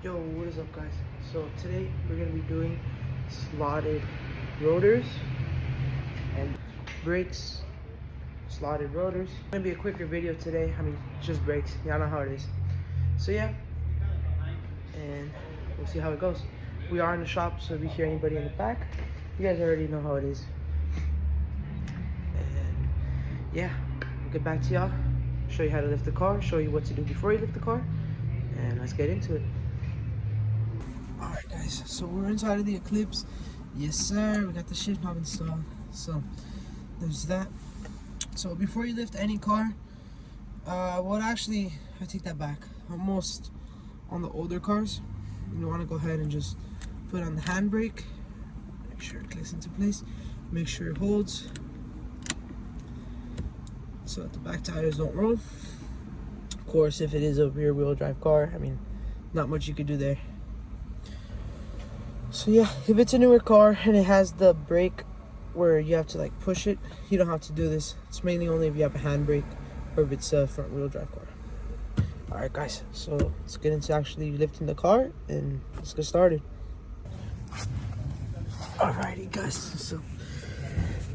Yo, what is up guys? So today we're going to be doing slotted rotors and brakes, slotted rotors. It's going to be a quicker video today. I mean, just brakes. Y'all know how it is. So yeah, and we'll see how it goes. We are in the shop, so if you hear anybody in the back, you guys already know how it is. And yeah, we'll get back to y'all, show you how to lift the car, show you what to do before you lift the car, and let's get into it. Alright guys, so we're inside of the Eclipse. Yes sir, we got the shift knob installed. So there's that. So before you lift any car, I take that back. Almost on the older cars, you want to go ahead and just put on the handbrake. Make sure it clicks into place. Make sure it holds so that the back tires don't roll. Of course, if it is a rear wheel drive car, I mean, not much you could do there. So yeah, if it's a newer car and it has the brake where you have to like push it, you don't have to do this. It's mainly only if you have a handbrake or if it's a front wheel drive car. Alright guys, so let's get into actually lifting the car and let's get started. Alrighty guys, so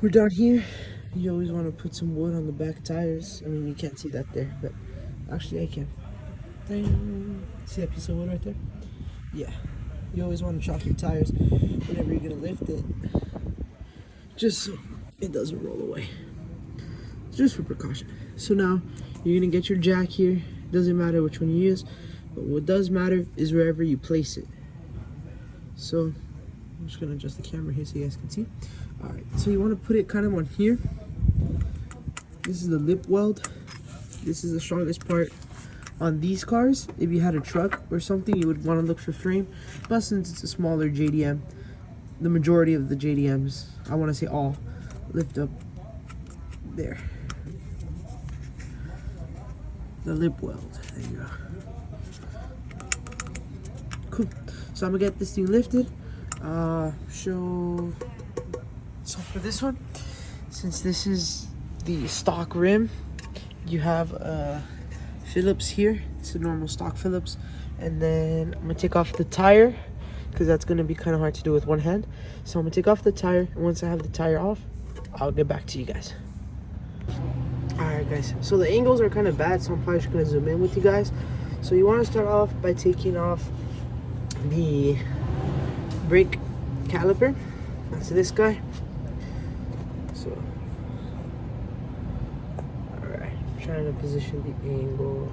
we're down here. You always want to put some wood on the back tires. I mean, you can't see that there, but actually I can. See that piece of wood right there? Yeah. You always want to chalk your tires whenever you're going to lift it, just so it doesn't roll away. Just for precaution. So now you're going to get your jack here. Doesn't matter which one you use, but what does matter is wherever you place it. So I'm just going to adjust the camera here so you guys can see. Alright, so you want to put it kind of on here. This is the lip weld. This is the strongest part. On these cars, if you had a truck or something, you would want to look for frame. But since it's a smaller JDM, the majority of the JDMs, I want to say all, lift up there. The lip weld. There you go. Cool. So I'm gonna get this thing lifted. So for this one, since this is the stock rim, you have Phillips here. It's a normal stock Phillips, and then I'm gonna take off the tire because that's gonna be kind of hard to do with one hand. So I'm gonna take off the tire, and once I have the tire off, I'll get back to you guys. Alright guys, so the angles are kind of bad, so I'm probably just gonna zoom in with you guys. So you want to start off by taking off the brake caliper. That's this guy. So trying to position the angle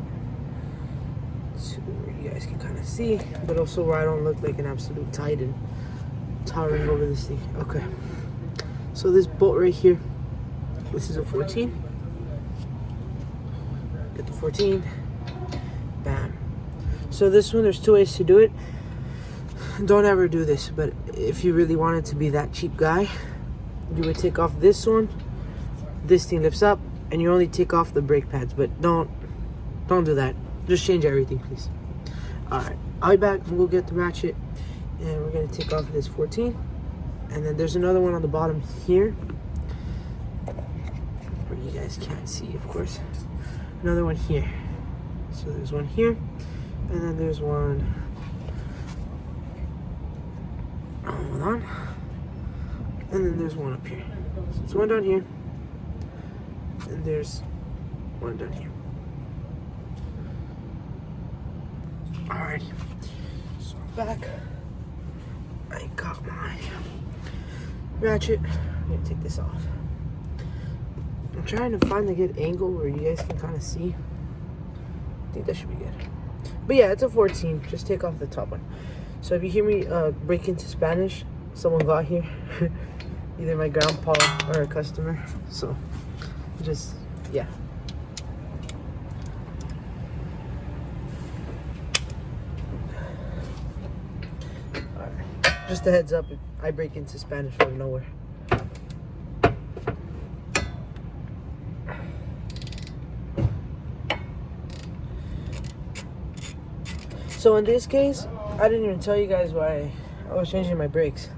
to where you guys can kind of see, but also where I don't look like an absolute titan towering over this thing. Okay, so this bolt right here, this is a 14. Get the 14. Bam. So this one, there's two ways to do it. Don't ever do this, but if you really wanted to be that cheap guy, you would take off this one. This thing lifts up, and you only take off the brake pads, but don't do that. Just change everything, please. Alright, I'll be back. We'll get the ratchet, and we're gonna take off this 14. And then there's another one on the bottom here, where you guys can't see, of course. Another one here. So there's one here, and then there's one. Hold on. And then there's one up here. So there's one down here. And there's one down here. Alrighty, so I'm back. I got my ratchet. I'm gonna take this off. I'm trying to find a good angle where you guys can kind of see. I think that should be good. But yeah, it's a 14. Just take off the top one. So if you hear me break into Spanish, someone got here. Either my grandpa or a customer. So just, yeah. Alright. Just a heads up, if I break into Spanish out of nowhere. So in this case, I didn't even tell you guys why I was changing my brakes.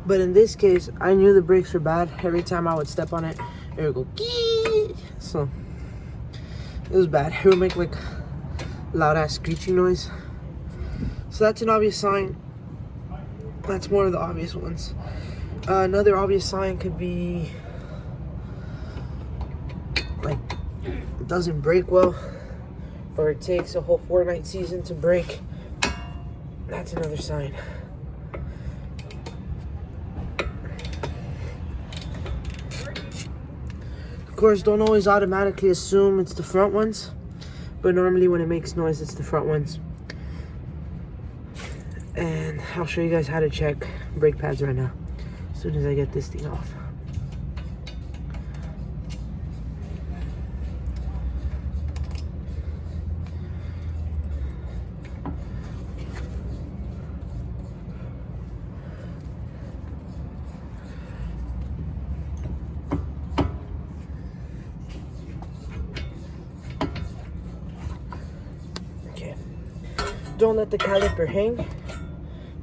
But in this case, I knew the brakes were bad. Every time I would step on it, it would go kee. So it was bad. It would make like loud ass screeching noise. So that's an obvious sign. That's one of the obvious ones. Another obvious sign could be like it doesn't break well, or it takes a whole Fortnite season to break. That's another sign. Of course, don't always automatically assume it's the front ones, but normally when it makes noise, it's the front ones. And I'll show you guys how to check brake pads right now, as soon as I get this thing off. Okay. Don't let the caliper hang.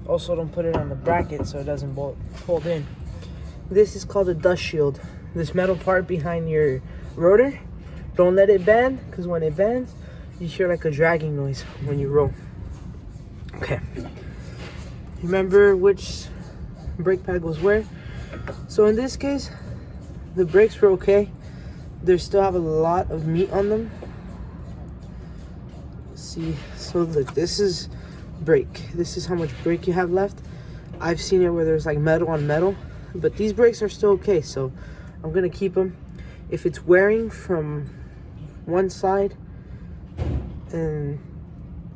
Also, don't put it on the bracket so it doesn't fold in. This is called a dust shield. This metal part behind your rotor, don't let it bend, because when it bends, you hear like a dragging noise when you roll. Okay. Remember which brake pad goes where. So in this case, the brakes were okay. They still have a lot of meat on them. See, so look, this is brake. This is how much brake you have left. I've seen it where there's like metal on metal, but these brakes are still okay, so I'm gonna keep them. If it's wearing from one side, and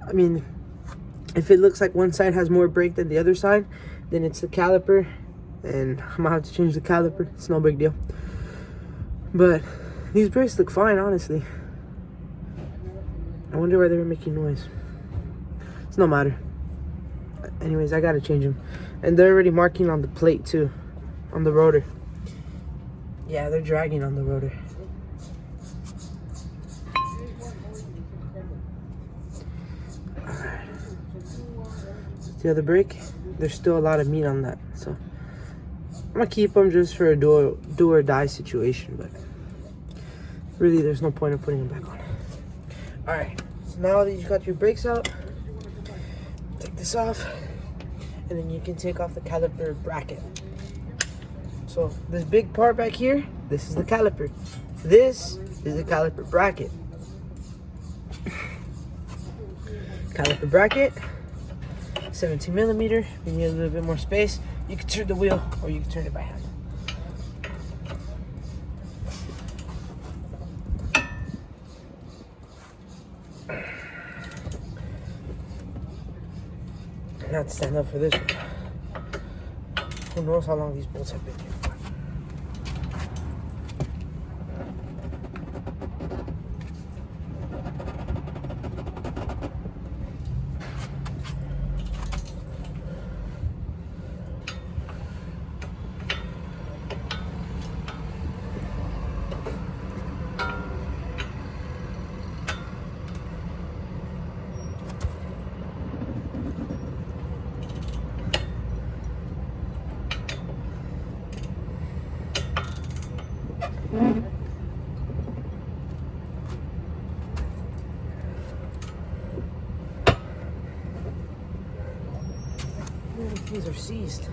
I mean, if it looks like one side has more brake than the other side, then it's the caliper, and I'm gonna have to change the caliper. It's no big deal. But these brakes look fine, honestly. I wonder why they were making noise. It's no matter. Anyways, I gotta change them. And they're already marking on the plate too, on the rotor. Yeah, they're dragging on the rotor. Alright. The other brake, there's still a lot of meat on that, so I'm gonna keep them just for a do or die situation, but really there's no point in putting them back on. Alright, so now that you got your brakes out, take this off, and then you can take off the caliper bracket. So this big part back here, this is the caliper. This is the caliper bracket. Caliper bracket, 17 millimeter. You need a little bit more space. You can turn the wheel, or you can turn it by hand. Not stand up for this one. Who knows how long these bolts have been here. These are seized.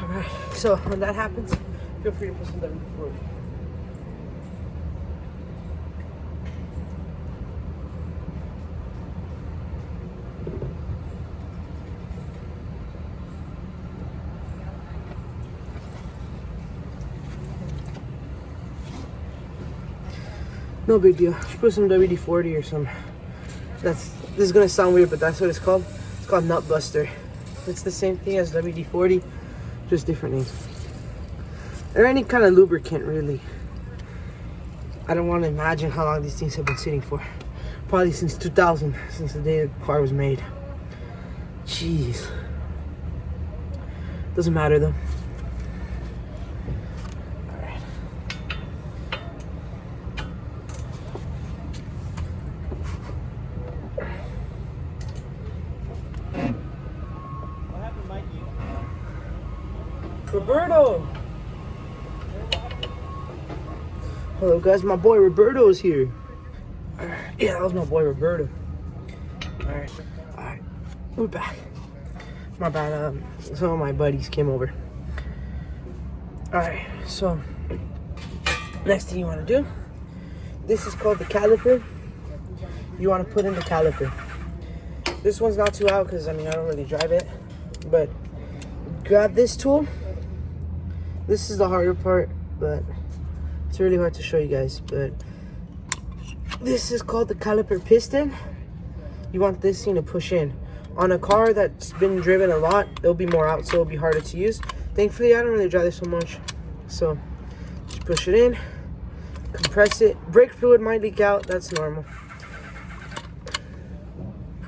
Alright, so when that happens, feel free to put some WD-40. No big deal. Just put some WD-40 or some. This is gonna sound weird, but that's what it's called. It's called Nut Buster. It's the same thing as WD-40, just different names. Or any kind of lubricant, really. I don't want to imagine how long these things have been sitting for. Probably since 2000, since the day the car was made. Jeez. Doesn't matter though. Roberto! Hello guys, my boy Roberto is here. Yeah, that was my boy Roberto. Alright, we're back. My bad, some of my buddies came over. Alright, so next thing you want to do, this is called the caliper. You want to put in the caliper. This one's not too out because I don't really drive it, but grab this tool. This is the harder part, but it's really hard to show you guys. But this is called the caliper piston. You want this thing to push in. On a car that's been driven a lot, it'll be more out, so it'll be harder to use. Thankfully, I don't really drive this so much, so just push it in, compress it. Brake fluid might leak out, that's normal.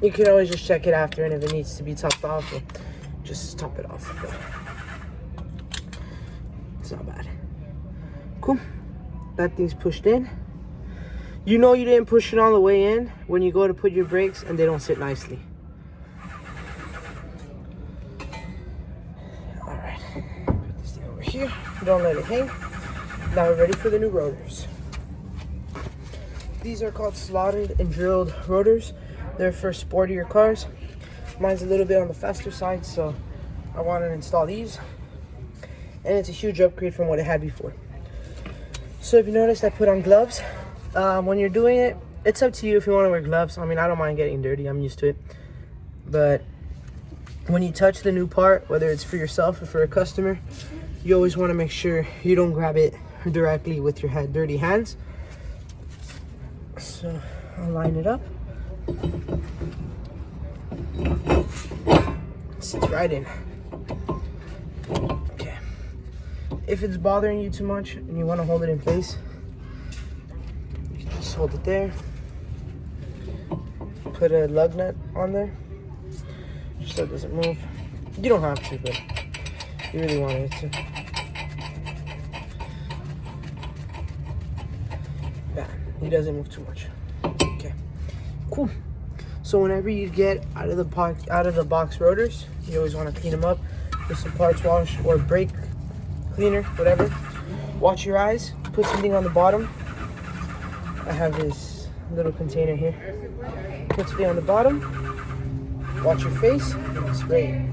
You can always just check it after, and if it needs to be topped off, just top it off. But it's not bad. Cool. That thing's pushed in. You know you didn't push it all the way in when you go to put your brakes and they don't sit nicely. Alright. Put this thing over here. Don't let it hang. Now we're ready for the new rotors. These are called slotted and drilled rotors. They're for sportier cars. Mine's a little bit on the faster side, so I want to install these. And it's a huge upgrade from what it had before. So if you noticed, I put on gloves. When you're doing it, it's up to you if you want to wear gloves. I don't mind getting dirty. I'm used to it. But when you touch the new part, whether it's for yourself or for a customer, you always want to make sure you don't grab it directly with your dirty hands. So I'll line it up. Sits right in. Okay. If it's bothering you too much and you want to hold it in place, you can just hold it there. Put a lug nut on there just so it doesn't move. You don't have to, but you really want it to. Yeah, it doesn't move too much. Okay, cool. So whenever you get out of the box rotors, you always want to clean them up with some parts wash or brake cleaner, whatever. Watch your eyes. Put something on the bottom. I have this little container here. Put something on the bottom. Watch your face. And spray it.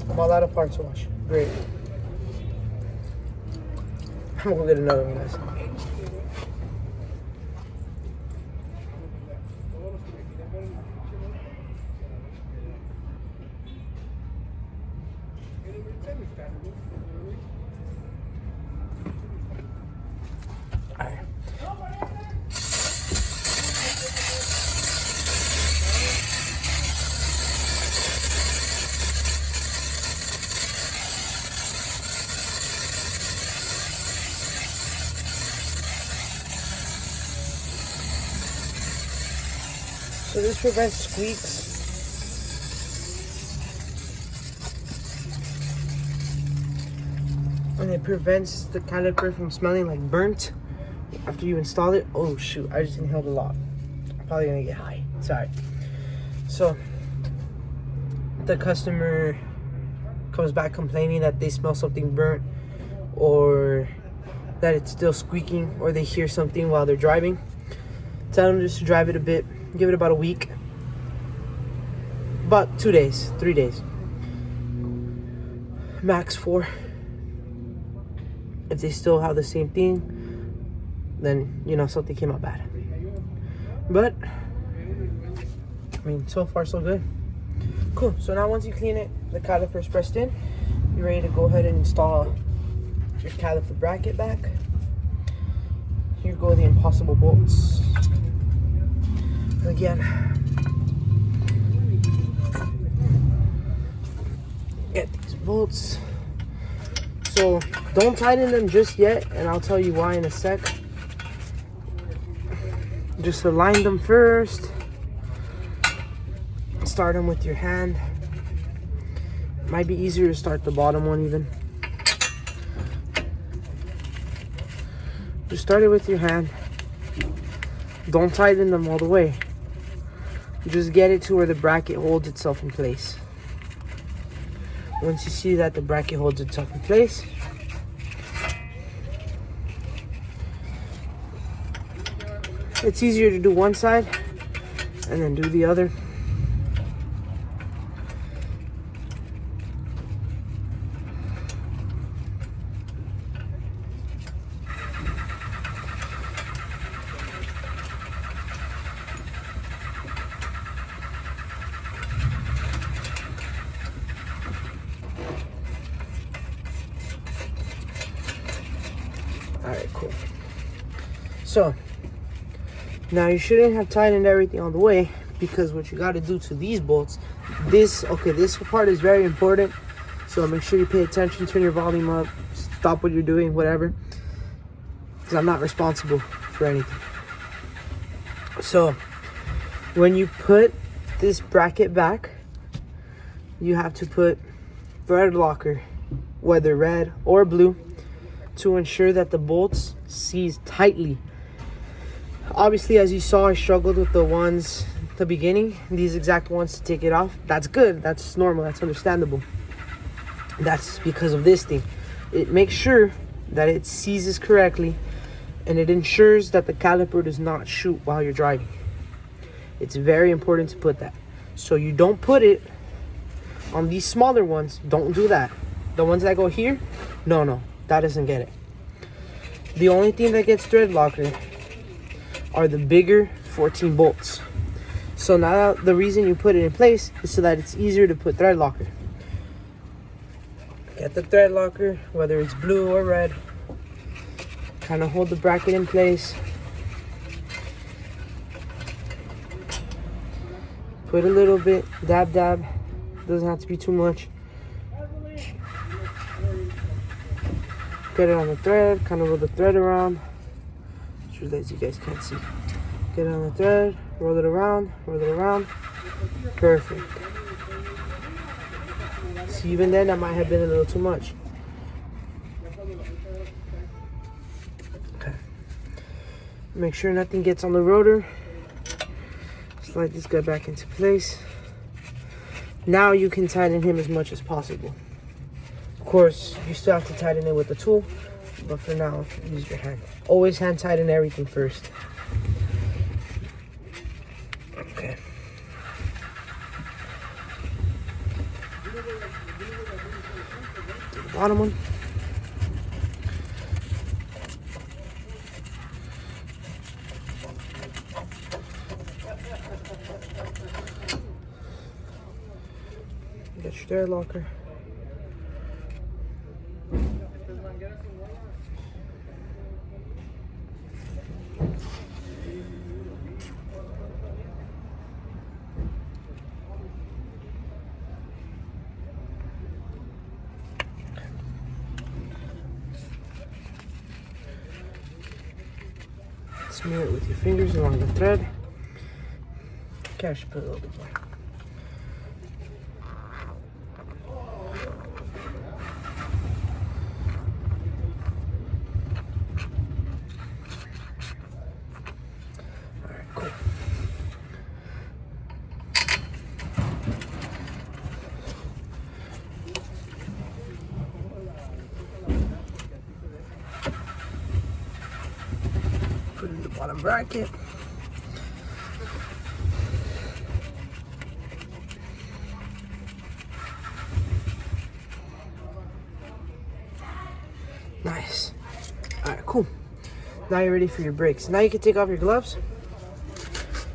I'm all out of parts wash. Great. I'm gonna go get another one, guys. Alright. So this prevents squeaks. And it prevents the caliper from smelling like burnt after you install it. Oh shoot, I just inhaled a lot. I'm probably gonna get high. Sorry. So the customer comes back complaining that they smell something burnt or that it's still squeaking or they hear something while they're driving. Tell them just to drive it a bit. Give it about a week. About 2 days, 3 days. Max 4. If they still have the same thing, then something came out bad. But so far so good. Cool. So now once you clean it, the caliper's pressed in, you're ready to go ahead and install your caliper bracket back. Here go the impossible bolts. Again, get these bolts. So don't tighten them just yet, and I'll tell you why in a sec. Just align them first. Start them with your hand. Might be easier to start the bottom one even. Just start it with your hand. Don't tighten them all the way. Just get it to where the bracket holds itself in place. Once you see that the bracket holds itself in place, It's easier to do one side and then do the other. Alright, cool. So, now you shouldn't have tightened everything all the way, because what you got to do to these bolts, this part is very important. So make sure you pay attention, turn your volume up, stop what you're doing, whatever, because I'm not responsible for anything. So when you put this bracket back, you have to put thread locker, whether red or blue, to ensure that the bolts seize tightly. Obviously, as you saw, I struggled with the ones at the beginning, these exact ones, to take it off. That's good, that's normal, that's understandable. That's because of this thing. It makes sure that it seizes correctly, and it ensures that the caliper does not shoot while you're driving. It's very important to put that. So you don't put it on these smaller ones. Don't do that. The ones that go here, no, that doesn't get it. The only thing that gets thread locker are the bigger 14 bolts. So now the reason you put it in place is so that it's easier to put thread locker. Get the thread locker, whether it's blue or red. Kind of hold the bracket in place. Put a little bit, dab. Doesn't have to be too much. Get it on the thread, kind of roll the thread around. Sure that you guys can't see. Get it on the thread, roll it around. Perfect. See, even then, that might have been a little too much. Okay. Make sure nothing gets on the rotor. Slide this guy back into place. Now you can tighten him as much as possible. Of course, you still have to tighten it with the tool, but for now, use your hand. Always hand tighten everything first. Okay. The bottom one. Get your thread locker. Smear it with your fingers along the thread. Okay, I should put a little bit more. Alright, cool. Put it in the bottom bracket. Nice. Alright, cool. Now you're ready for your brakes. Now you can take off your gloves,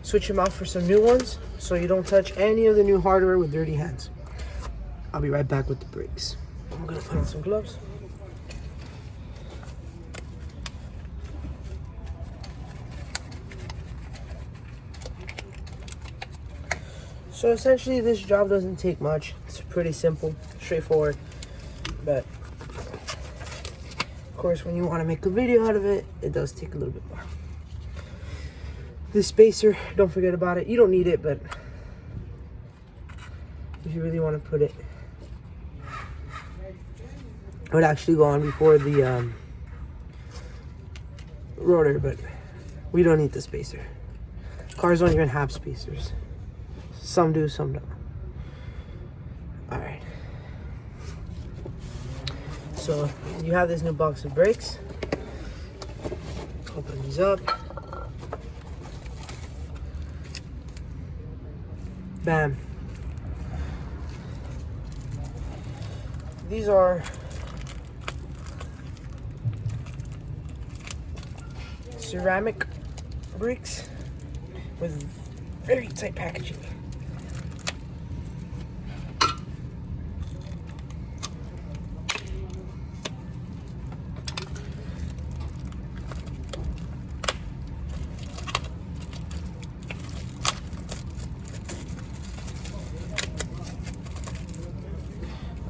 switch them out for some new ones, so you don't touch any of the new hardware with dirty hands. I'll be right back with the brakes. I'm gonna put on some gloves. So essentially this job doesn't take much. It's pretty simple, straightforward, but of course when you want to make a video out of it, it does take a little bit more. This spacer, don't forget about it. You don't need it, but if you really want to put it, it would actually go on before the rotor, but we don't need the spacer. Cars don't even have spacers. Some do, some don't. Alright. So you have this new box of brakes. Open these up. Bam. These are ceramic bricks with very tight packaging.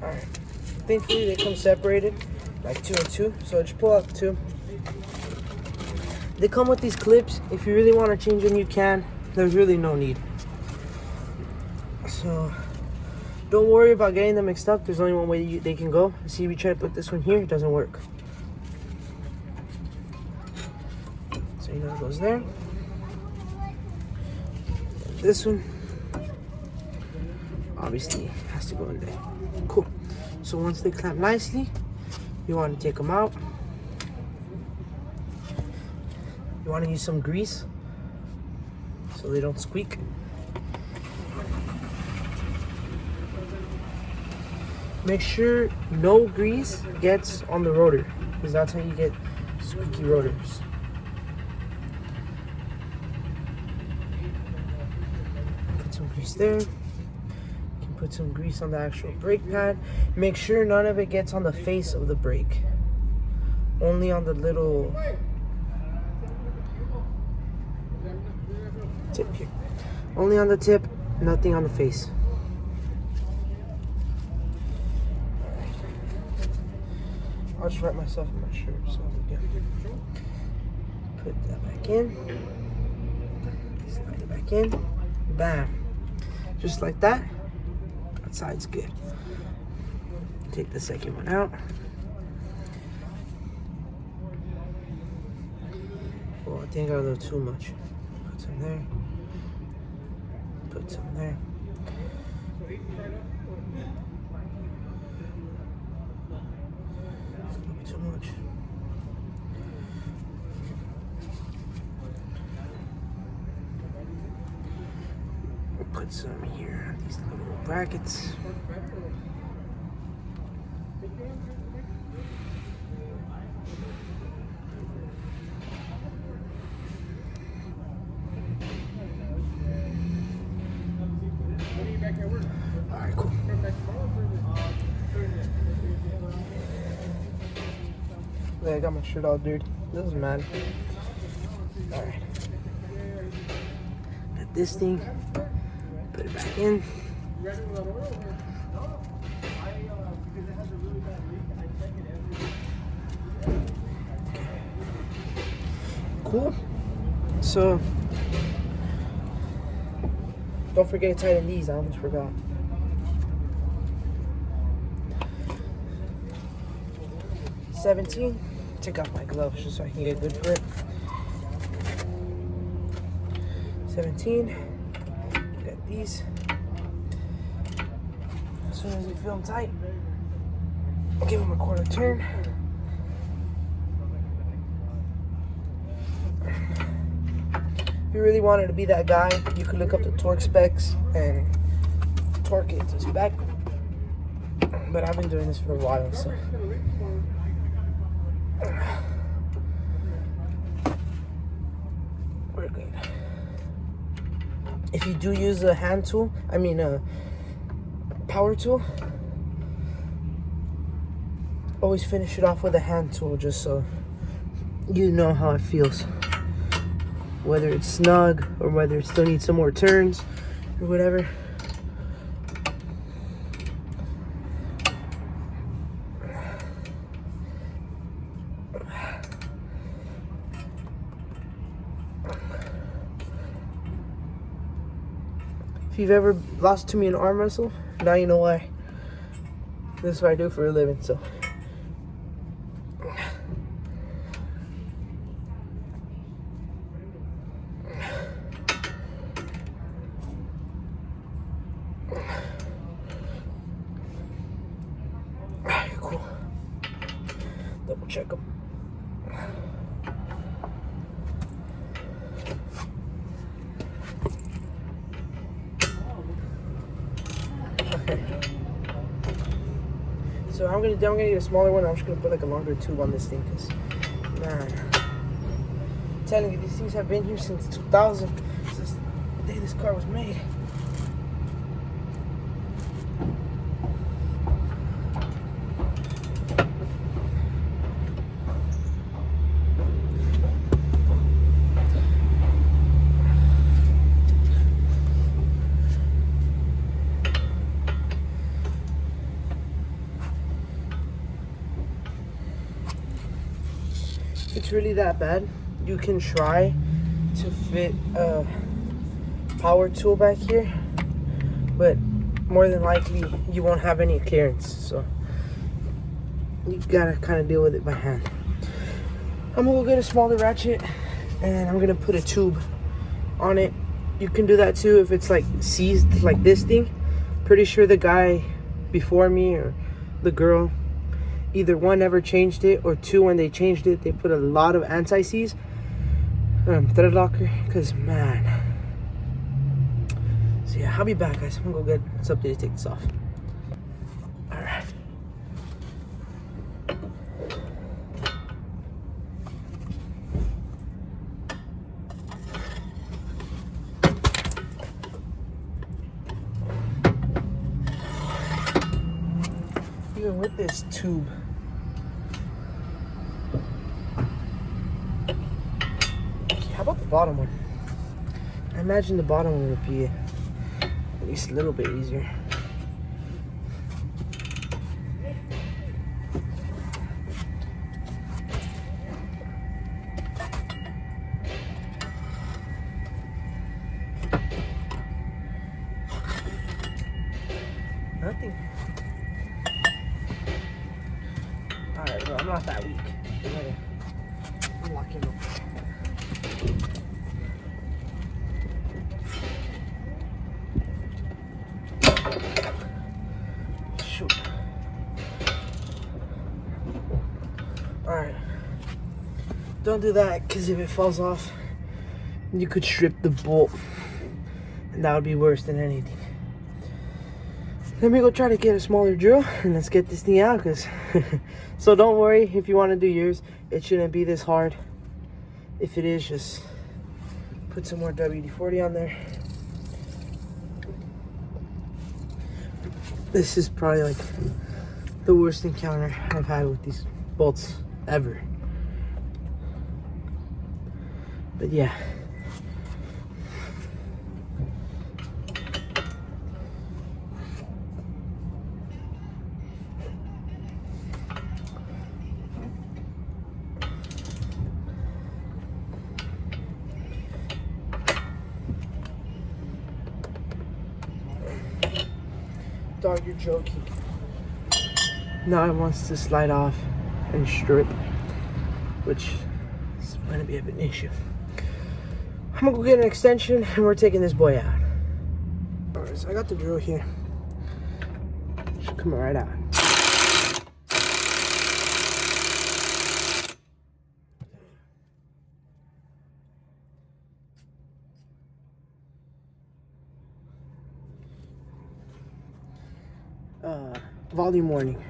Alright, thankfully they come separated like 2 and 2, so just pull out 2. They come with these clips. If you really want to change them, you can. There's really no need. So don't worry about getting them mixed up. There's only one way they can go. See, we try to put this one here, it doesn't work. So you know it goes there. This one obviously has to go in there. Cool. So once they clamp nicely, you want to take them out. You want to use some grease so they don't squeak. Make sure no grease gets on the rotor, because that's how you get squeaky rotors. Put some grease there. You can put some grease on the actual brake pad. Make sure none of it gets on the face of the brake. Only on the little tip here. Only on the tip, nothing on the face. I'll just wrap myself in my shirt so we can put that back in. Slide it back in. Bam. Just like that. That side's good. Take the second one out. Oh, I think I got a little too much. Put some there. Put some there. Too much. Put some here, these little brackets. Alright, cool. Yeah, I got my shirt all dirty. Doesn't matter. Alright. Got this thing. Put it back in. Cool. So, don't forget to tighten these. I almost forgot. $17. Take off my gloves just so I can get a good grip. 17. Got these. As soon as you feel them tight, give them a quarter turn. If you really wanted to be that guy, you could look up the torque specs and torque it to spec. But I've been doing this for a while, so. We're good. If you do use a hand tool, a power tool, always finish it off with a hand tool just so you know how it feels. Whether it's snug or whether it still needs some more turns or whatever. If you've ever lost to me an arm wrestle, now you know why. This is what I do for a living, so. Alright, cool. Double check them. I'm gonna get a smaller one. I'm just gonna put like a longer tube on this thing, cause man, I'm telling you, these things have been here since 2000, since the day this car was made. It's really that bad. You can try to fit a power tool back here, but more than likely you won't have any clearance, so you gotta kind of deal with it by hand. I'm gonna go get a smaller ratchet and I'm gonna put a tube on it. You can do that too if it's like seized like this thing. Pretty sure the guy before me or the girl, either one never changed it, or two, when they changed it, they put a lot of anti-seize thread locker, because man. So yeah, I'll be back, guys. I'm gonna go get something to take this off. All right. Even with this tube, how about the bottom one? I imagine the bottom one would be at least a little bit easier. Nothing. Alright, bro, I'm not that weak. I'm locking up. Shoot. Alright. Don't do that, because if it falls off, you could strip the bolt. And that would be worse than anything. Let me go try to get a smaller drill and let's get this thing out, because so don't worry if you want to do yours, it shouldn't be this hard. If it is, just put some more WD-40 on there. This is probably like the worst encounter I've had with these bolts ever. But yeah. Dog, you're joking. Now it wants to slide off and strip, which is going to be a bit of an issue. I'm gonna go get an extension and we're taking this boy out. Alright, so I got the drill here. Should come right out. Volume warning.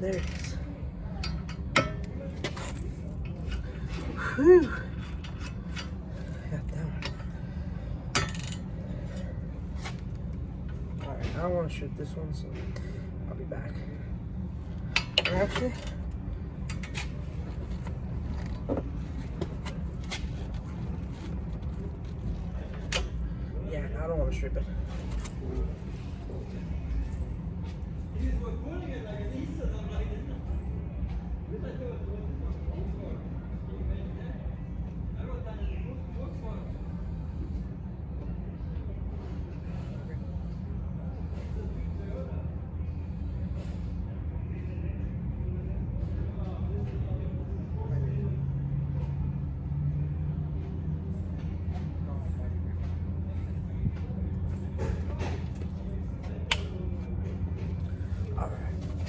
There it is. Whew. Got that one. Alright, I don't want to shoot this one, so I'll be back. Actually, I don't want to strip it.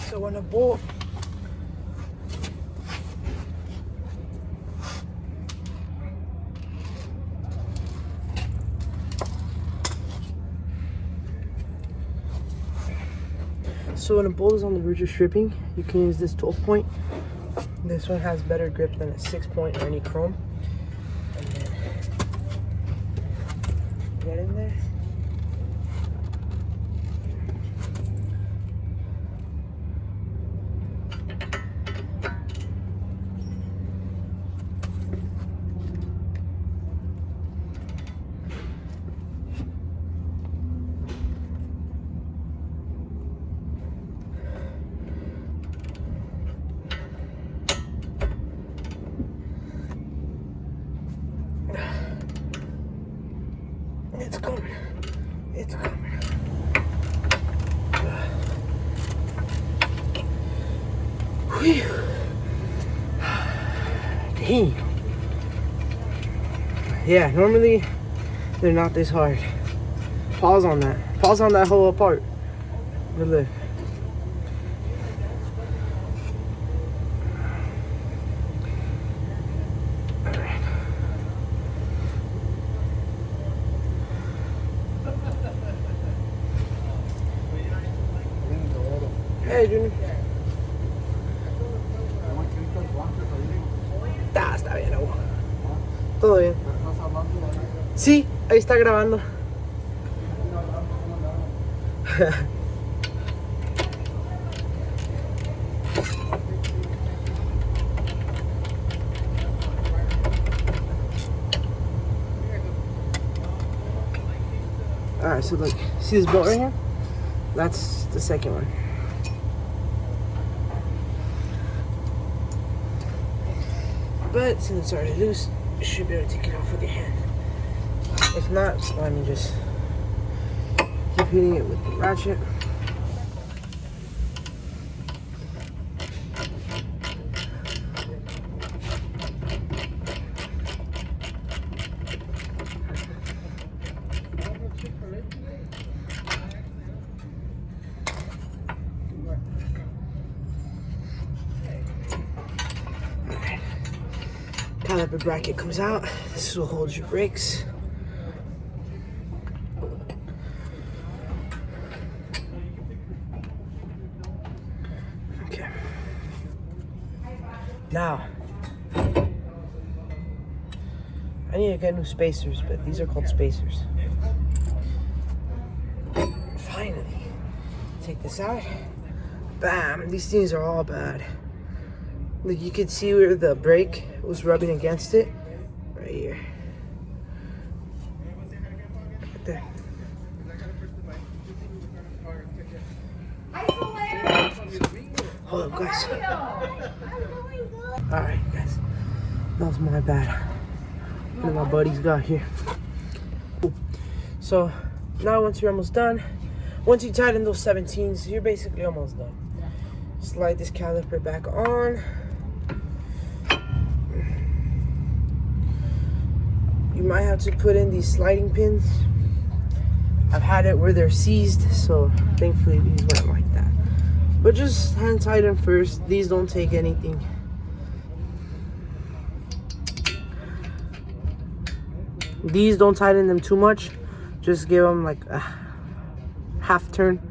So when a bolt is on the verge of stripping, you can use this 12 point. This one has better grip than a 6 point or any chrome. And then get in there. It's coming. It's coming. Whew. Dang. Yeah, normally they're not this hard. Pause on that. Pause on that whole part. But look. Hey, Junior. Está bien, agua. Todo bien. Sí, ahí está grabando. Alright, so look, see this bolt right here? That's the second one. But since it's already loose, you should be able to take it off with your hand. If not, I mean, just keep hitting it with the ratchet. Caliper bracket comes out. This will hold your brakes. Okay. Now, I need to get new spacers, but these are called spacers. Finally, take this out. Bam! These things are all bad. Like, you could see where the brake was rubbing against it. Right here. Right there. Hold up, guys. Alright, guys. That was my bad. One of my buddies got here. Cool. So, now once you're almost done, once you tighten those 17s, you're basically almost done. Slide this caliper back on. You might have to put in these sliding pins. I've had it where they're seized, so thankfully these weren't like that. But just hand tighten first. These don't take anything. These don't tighten them too much. Just give them like a half turn.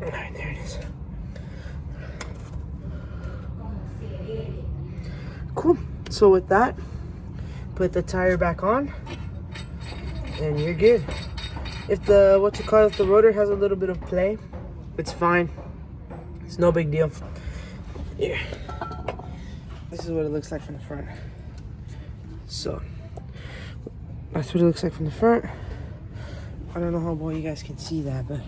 Alright, there it is. Cool. So with that, put the tire back on. and you're good. If the if the rotor has a little bit of play, it's fine. It's no big deal. Here, this is what it looks like from the front. So that's what it looks like from the front. I don't know how well you guys can see that, but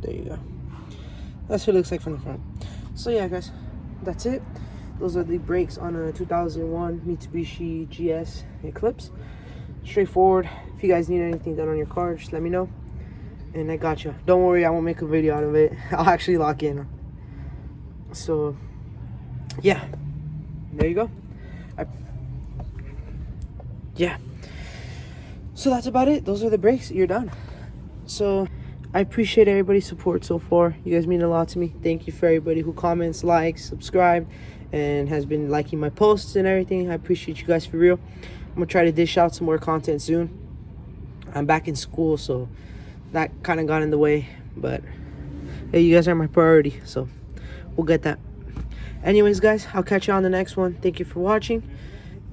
there you go. That's what it looks like from the front. So yeah, guys, that's it. Those are the brakes on a 2001 Mitsubishi GS Eclipse. Straightforward. If you guys need anything done on your car, just let me know, and I got you. Don't worry, I won't make a video out of it. I'll actually lock in. So yeah, there you go. Yeah, so that's about it. Those are the brakes. You're done. So I appreciate everybody's support so far. You guys mean a lot to me. Thank you for everybody who comments, likes, subscribe, and has been liking my posts and everything. I appreciate you guys for real. I'm gonna try to dish out some more content soon. I'm back in school, so that kind of got in the way, but hey, you guys are my priority, so we'll get that. Anyways, guys, I'll catch you on the next one. Thank you for watching,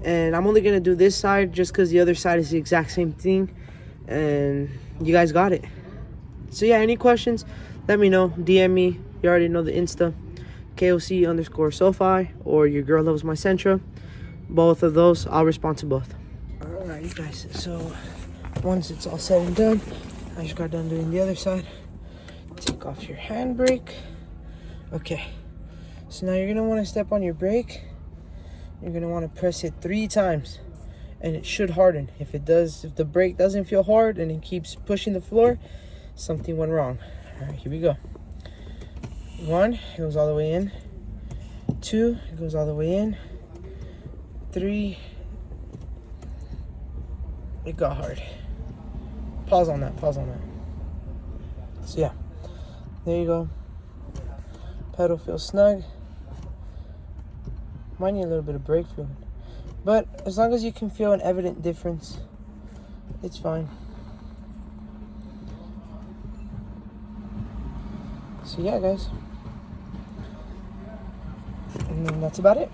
and I'm only gonna do this side just because the other side is the exact same thing, and you guys got it. So yeah, any questions, let me know. DM me. You already know the Insta, KOC_SoFi, or your girl loves my Sentra. Both of those, I'll respond to both. Alright, you guys, so once it's all said and done, I just got done doing the other side. Take off your handbrake. Okay, so now you're gonna want to step on your brake. You're gonna want to press it 3 times, and it should harden. If the brake doesn't feel hard and it keeps pushing the floor, something went wrong. All right, here we go. 1, it goes all the way in. 2, it goes all the way in. 3, it got hard. Pause on that. So yeah, there you go. Pedal feels snug. Might need a little bit of brake fluid, but as long as you can feel an evident difference, it's fine. So yeah, guys, and then that's about it.